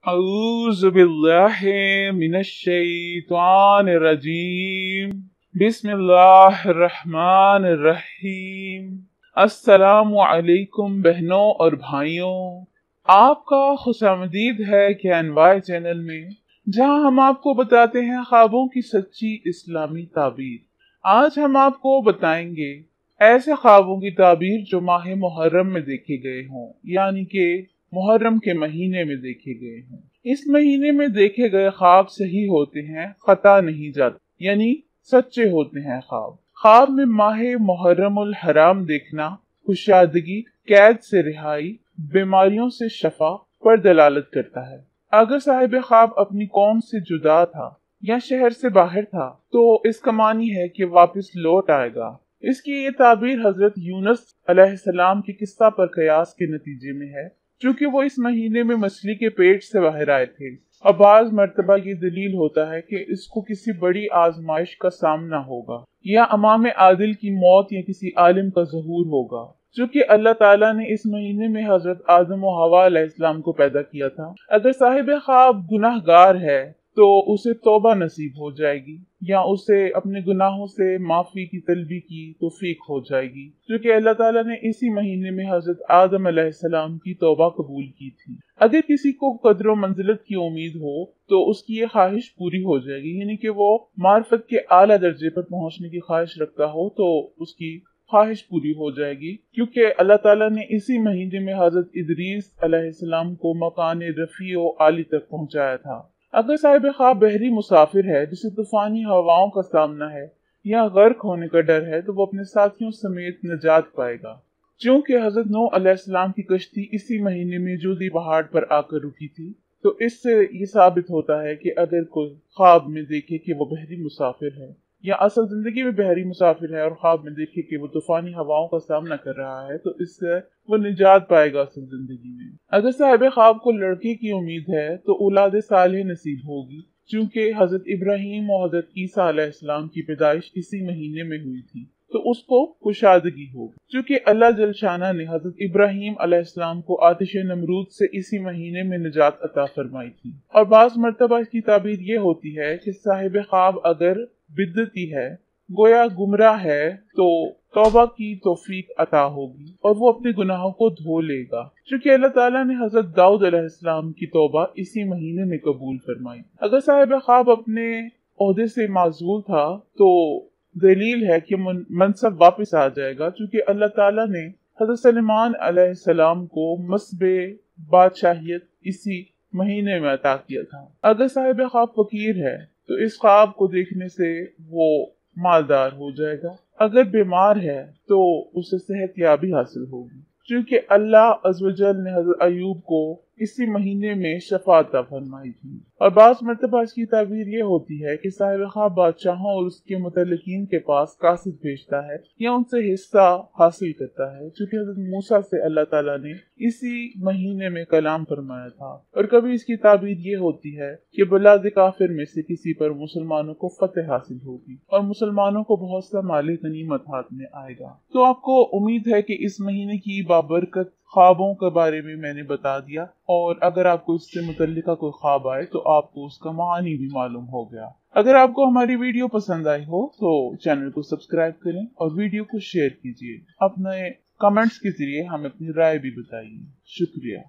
अऊज़ु बिल्लाहि मिनश्शैतानिर्रजीम बिस्मिल्लाहिर्रहमानिर्रहीम। अस्सलामु अलैकुम बहनों और भाइयों, आपका खुशामदीद है KNY चैनल में, जहां हम आपको बताते हैं ख्वाबों की सच्ची इस्लामी ताबीर। आज हम आपको बताएंगे ऐसे ख्वाबों की ताबीर जो माह मुहर्रम में देखे गए हों, यानी कि मुहर्रम के महीने में देखे गए हों। इस महीने में देखे गए ख्वाब सही होते हैं, खता नहीं जाते, यानी सच्चे होते हैं ख्वाब। ख्वाब में माह मुहर्रमुल हराम देखना खुशादगी, कैद से रिहाई, बीमारियों से शफा पर दलालत करता है। अगर साहिब ख्वाब अपनी कौम से जुदा था या शहर से बाहर था तो इसका मानी है कि वापस लौट आएगा। इसकी ये ताबीर हजरत यूनुस अलैहिस्सलाम के किस्सा पर कयास के नतीजे में है, चूँकि वो इस महीने में मछली के पेट से बाहर आए थे। और बाज़ मर्तबा ये दलील होता है कि इसको किसी बड़ी आजमाइश का सामना होगा, या इमाम आदिल की मौत या किसी आलिम का ज़हूर होगा। चूँकि अल्लाह ताला ने इस महीने में हजरत आदम और हवा अलैहिस्सलाम को पैदा किया था। अगर साहिब ख्वाब गुनाहगार है तो उसे तौबा नसीब हो जाएगी, या उसे अपने गुनाहों से माफी की तलबी की तौफीक हो जाएगी, क्योंकि अल्लाह ताला ने इसी महीने में हजरत आदम अलैहिस्सलाम की तौबा कबूल की थी। अगर किसी को कद्र व मंजिलत की उम्मीद हो तो उसकी ये ख्वाहिश पूरी हो जाएगी, यानी कि वो मार्फत के आला दर्जे पर पहुंचने की ख्वाहिश रखता हो तो उसकी ख्वाहिश पूरी हो जाएगी, क्योंकि अल्लाह ताला ने इसी महीने में हजरत इदरीस अलैहिस्सलाम को मकान रफी व आली तक पहुंचाया था। अगर साहिब ख्वाब बहरी मुसाफिर है जिसे तूफानी हवाओं का सामना है या गर्क होने का डर है तो वो अपने साथियों समेत निजात पाएगा। क्योंकि हजरत नूह अलैहिस्सलाम की कश्ती इसी महीने में जूदी पहाड़ पर आकर रुकी थी, तो इससे ये साबित होता है कि अगर कोई ख्वाब में देखे कि वो बहरी मुसाफिर है या असल जिंदगी में बहरी मुसाफिर है और ख्वाब में देखे कि वो तूफानी हवाओं का सामना कर रहा है, तो इससे वो निजात पाएगा असल जिंदगी में। अगर साहिब ख्वाब को लड़के की उम्मीद है तो औलाद सालेह नसीब होगी, क्योंकि हजरत इब्राहिम और हजरत ईसा अलैहिस्सलाम की पैदाइश इसी महीने में हुई थी, तो उसको कुशादगी होगी। क्योंकि अल्लाह जलशाना ने हजरत इब्राहिम अलैहिस्सलाम को आतिश नमरूद से इसी महीने में निजात अता फरमाई थी। और बाज़ मर्तबा इसकी ताबीर ये होती है कि साहिब ख्वाब अगर बिद्दती है, गोया गुमराह है, तो तौबा की तौफीक अता होगी और वो अपने गुनाहों को धो लेगा, क्योंकि अल्लाह ताला ने हजरत दाऊद अलैहिस्सलाम की तौबा इसी महीने में कबूल फरमाई। अगर साहिब ख्वाब अपने ओहदे से माजूल था तो दलील है कि मनसब वापस आ जाएगा, क्योंकि अल्लाह ताला ने हजरत सलेमान अलैहिस्सलाम को मसबे बादशाहियत इसी महीने में अता किया था। अगर साहिब ख्वाब फकीर है तो इस ख्वाब को देखने से वो मालदार हो जाएगा। अगर बीमार है तो उसे सेहतयाबी हासिल होगी, क्योंकि अल्लाह अज़्ज़वजल ने हज़रत अय्यूब को इसी महीने में शफा अता फरमाई थी। और बाज़ मर्तबा इसकी ताबीर ये होती है कि साहिब ख्वाब बादशाहों और उसके मुतल्लिकीन के पास कासिद भेजता है या उनसे हिस्सा हासिल करता है, क्योंकि हज़रत मूसा से अल्लाह ताला ने इसी महीने में कलाम फरमाया था। और कभी इसकी ताबीर ये होती है कि बलाद काफिर में से किसी पर मुसलमानों को फतेह हासिल होगी और मुसलमानों को बहुत सा माली गनीमत हाथ में आएगा। तो आपको उम्मीद है कि इस महीने की बाबरकत ख्वाबों के बारे में मैंने बता दिया, और अगर आपको इससे मुतल्लिका कोई ख्वाब आए तो आपको उसका मानी भी मालूम हो गया। अगर आपको हमारी वीडियो पसंद आई हो तो चैनल को सब्सक्राइब करें और वीडियो को शेयर कीजिए। अपने कमेंट्स के जरिए हमें अपनी राय भी बताइए। शुक्रिया।